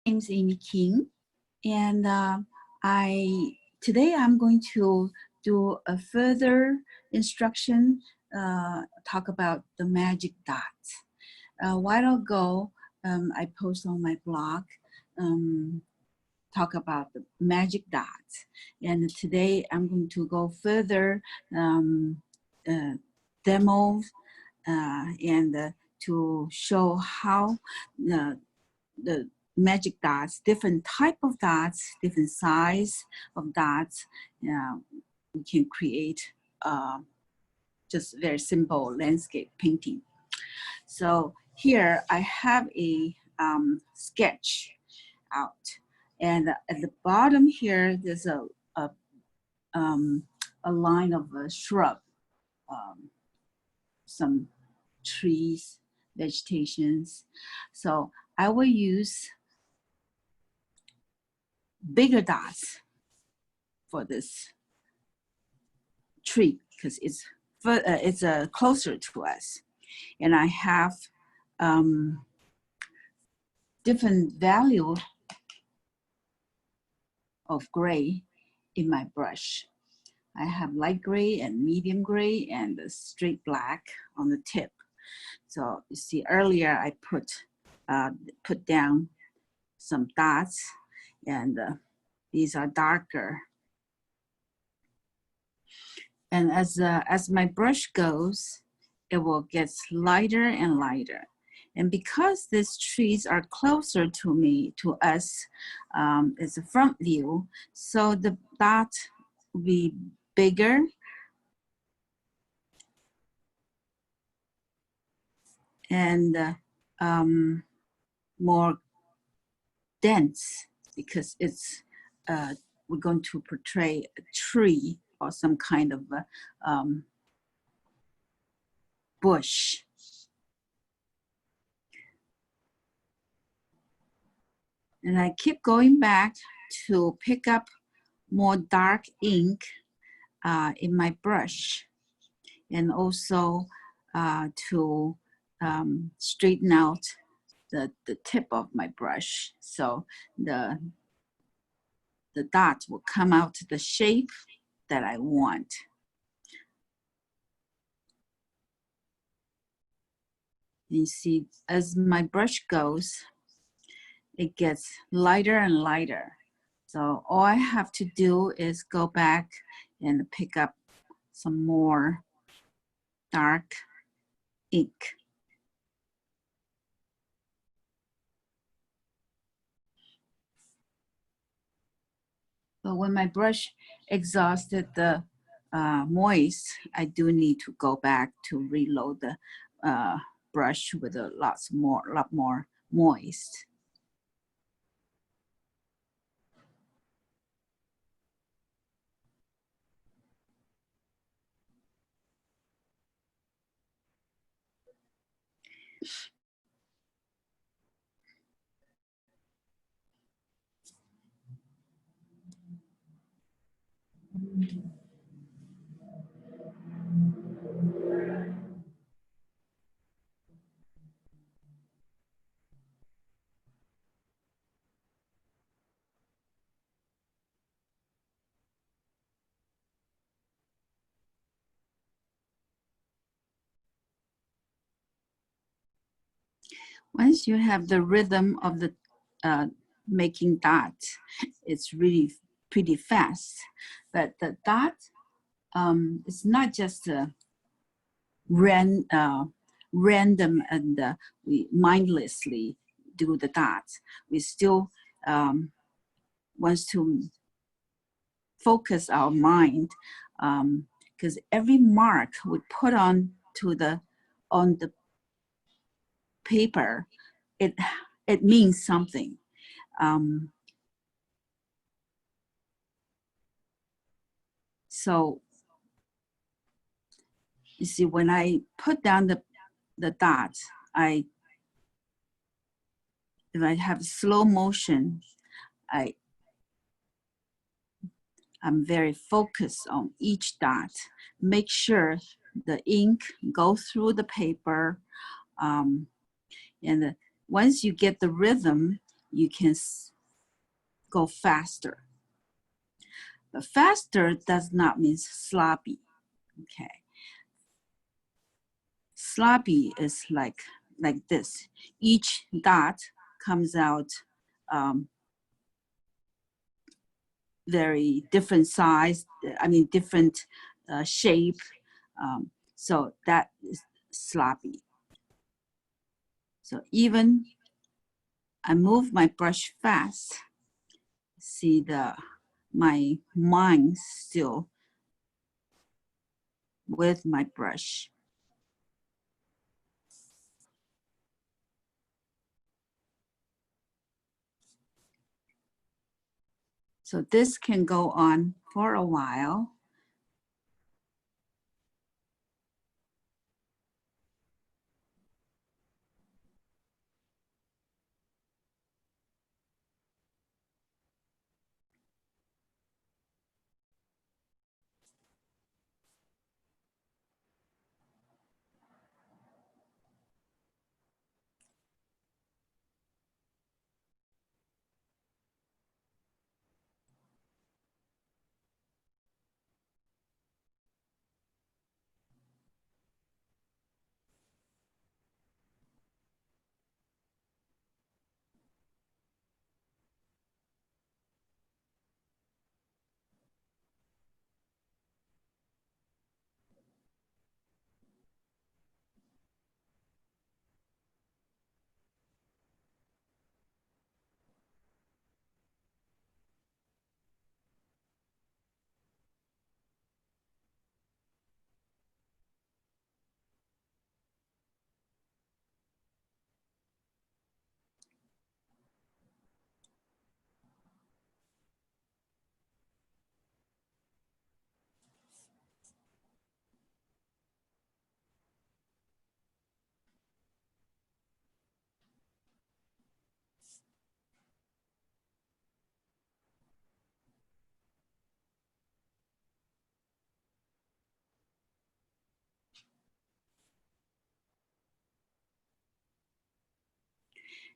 name is Amy King, and today I'm going to do a further instruction, talk about the magic dots. A while ago, I posted on my blog, talk about the magic dots, and today I'm going to go further, demo, and to show how the magic dots, different type of dots, different size of dots, we can create just very simple landscape painting. So here I have a sketch out, and at the bottom here there's a line of a shrub, some trees, vegetations. So I will use bigger dots for this tree because it's closer to us, and I have different value of gray in my brush. I have light gray and medium gray and the straight black on the tip. So you see earlier I put down some dots, and these are darker. And as my brush goes, it will get lighter and lighter. And because these trees are closer to me, to us, it's a front view, so the dot will be bigger and more dense, because it's we're going to portray a tree or some kind of bush. And I keep going back to pick up more dark ink in my brush, and also to straighten out the tip of my brush, so the dot will come out to the shape that I want. You see, as my brush goes, it gets lighter and lighter. So all I have to do is go back and pick up some more dark ink. But when my brush exhausted the moist, I do need to go back to reload the brush with a lot more moist. Once you have the rhythm of the making dots, it's really pretty fast. But the dot, it's not just random and we mindlessly do the dots. We still wants to focus our mind, because every mark we put on the paper, it means something. So you see, when I put down the dots, if I have slow motion, I'm very focused on each dot. Make sure the ink go through the paper, and once you get the rhythm, you can go faster. But faster does not mean sloppy, okay? Sloppy is like this. Each dot comes out very different size, different shape. So that is sloppy. So even I move my brush fast, see my mind still with my brush. So this can go on for a while.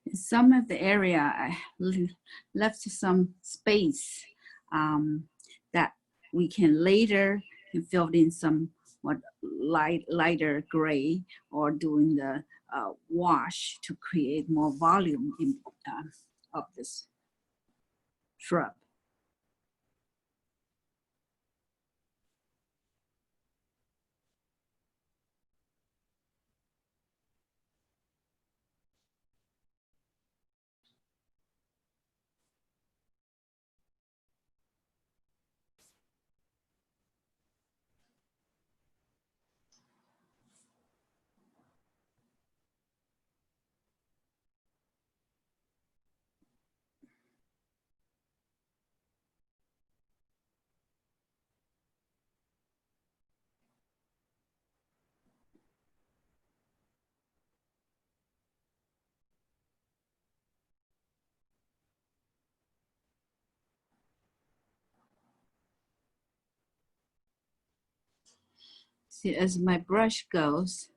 In some of the area, I left some space that we can later fill in some lighter gray, or doing the wash to create more volume of this shrub. See, as my brush goes,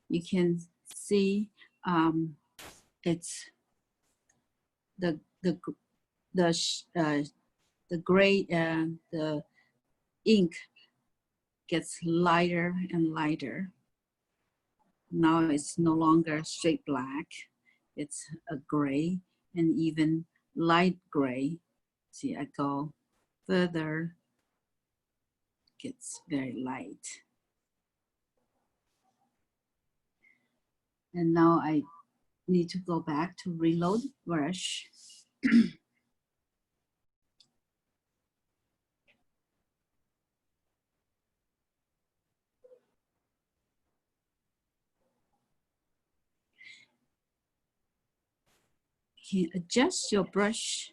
you can see it's the the the gray, the ink gets lighter and lighter. Now it's no longer straight black. It's a gray and even light gray. See, I go further, gets very light. And now I need to go back to reload brush. You can adjust your brush,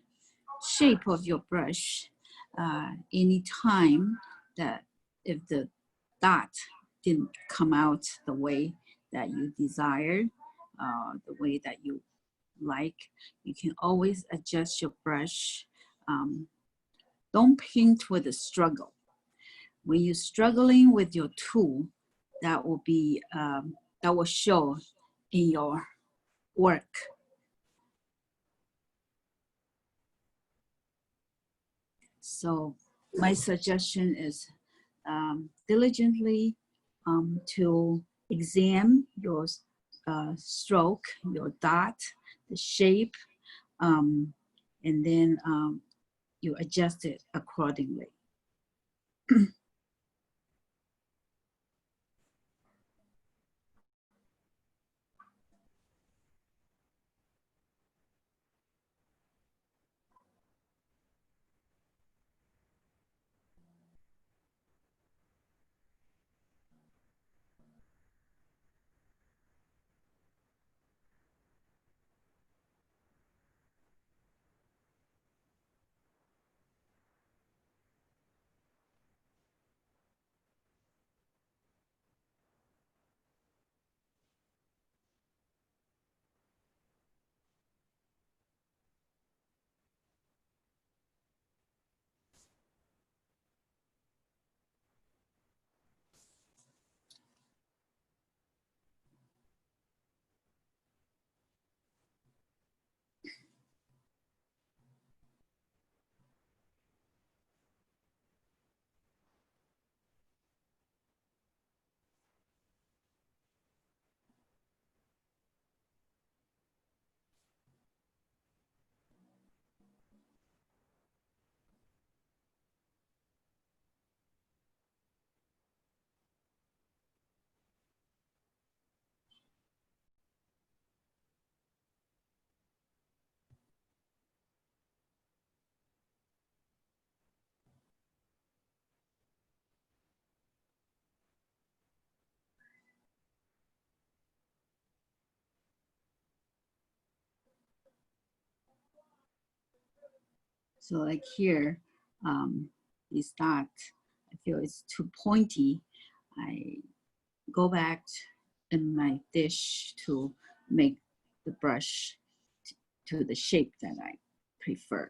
shape of your brush anytime that if the dot didn't come out the way that you desired, the way that you like, you can always adjust your brush. Don't paint with a struggle. When you're struggling with your tool, that will be that will show in your work. So my suggestion is diligently to examine your stroke, your dot, the shape, and then you adjust it accordingly. So like here, is that I feel it's too pointy. I go back in my dish to make the brush to the shape that I prefer.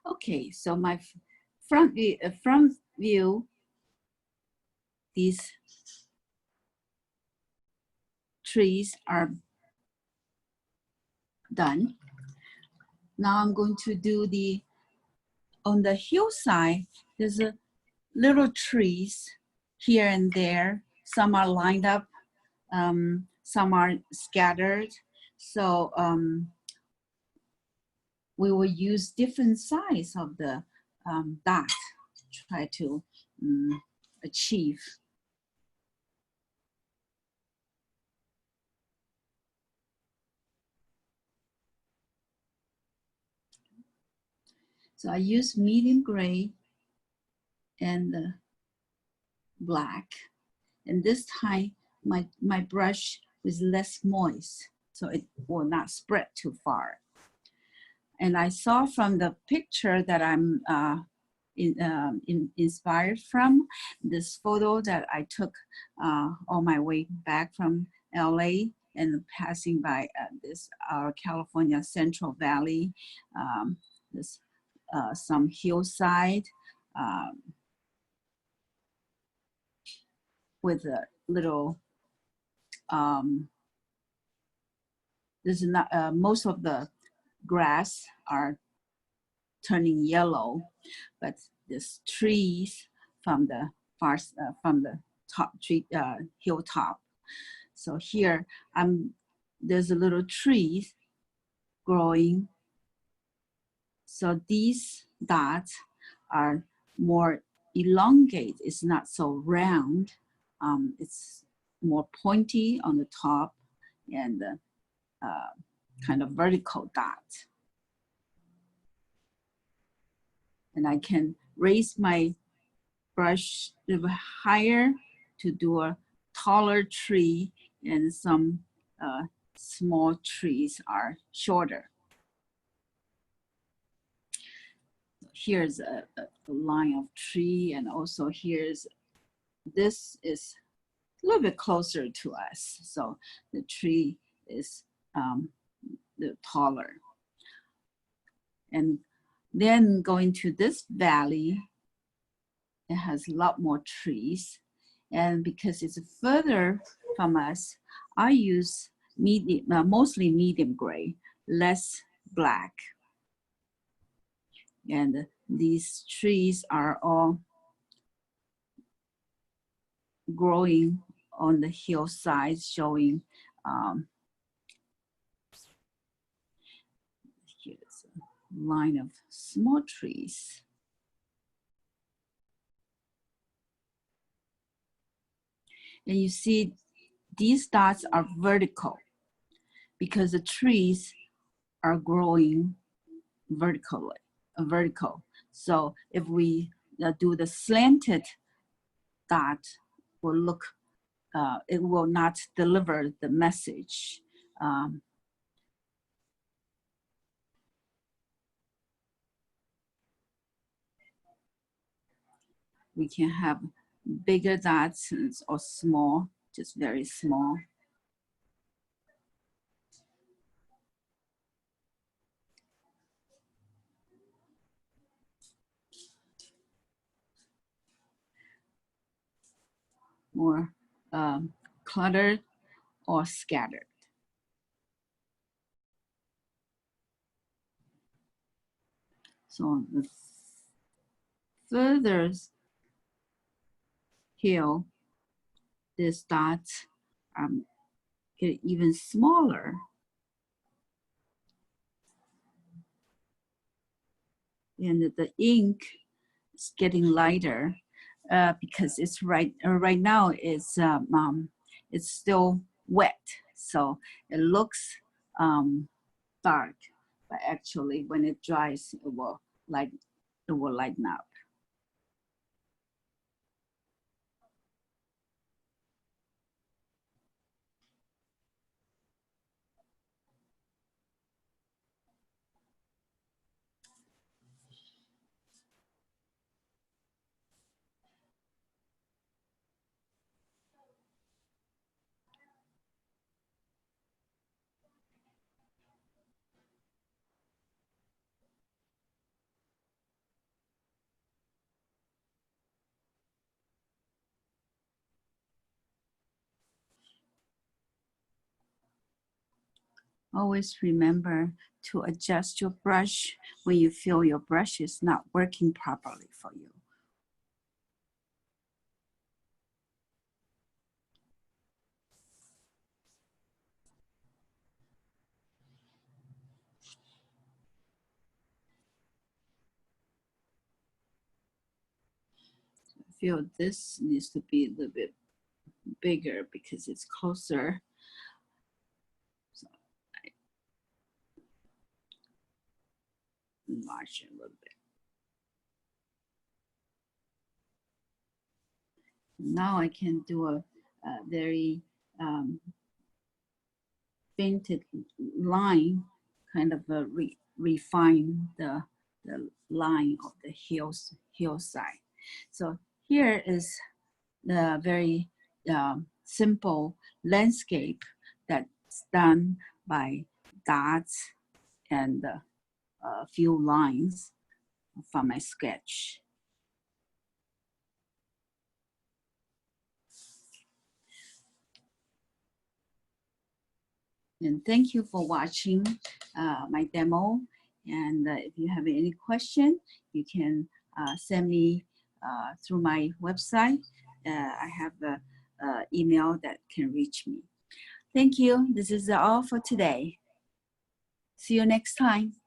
Okay, so my front view, these trees are done. Now I'm going to do on the hillside, there's a little trees here and there. Some are lined up, some are scattered. So we will use different size of the dot, try to achieve So I use medium gray and black. And this time, my brush was less moist, so it will not spread too far. And I saw from the picture that I'm inspired from, this photo that I took on my way back from LA and passing by this California Central Valley, this some hillside with a little there's not most of the grass are turning yellow, but these trees from the far from the top tree hilltop. So here there's a little trees growing. So these dots are more elongate. It's not so round. It's more pointy on the top and kind of vertical dot. And I can raise my brush a little higher to do a taller tree, and some small trees are shorter. Here's a line of tree, and also this is a little bit closer to us. So the tree is the taller. And then going to this valley, it has a lot more trees. And because it's further from us, I use mostly medium gray, less black. And these trees are all growing on the hillside, showing here's a line of small trees. And you see these dots are vertical because the trees are growing vertical. So if we do the slanted dot, will look, it will not deliver the message. We can have bigger dots or small, just very small. More cluttered or scattered. So the further hill, these dots get even smaller. And the ink is getting lighter because it's right now it's still wet, so it looks dark, but actually when it dries, it will lighten up. Always remember to adjust your brush when you feel your brush is not working properly for you. I feel this needs to be a little bit bigger because it's closer. So I enlarge it a little bit. Now I can do a very painted line, kind of refine the line of the hillside. So here is the very simple landscape that's done by dots and a few lines from my sketch. And thank you for watching my demo. And if you have any question, you can send me through my website. I have an email that can reach me. Thank you. This is all for today. See you next time.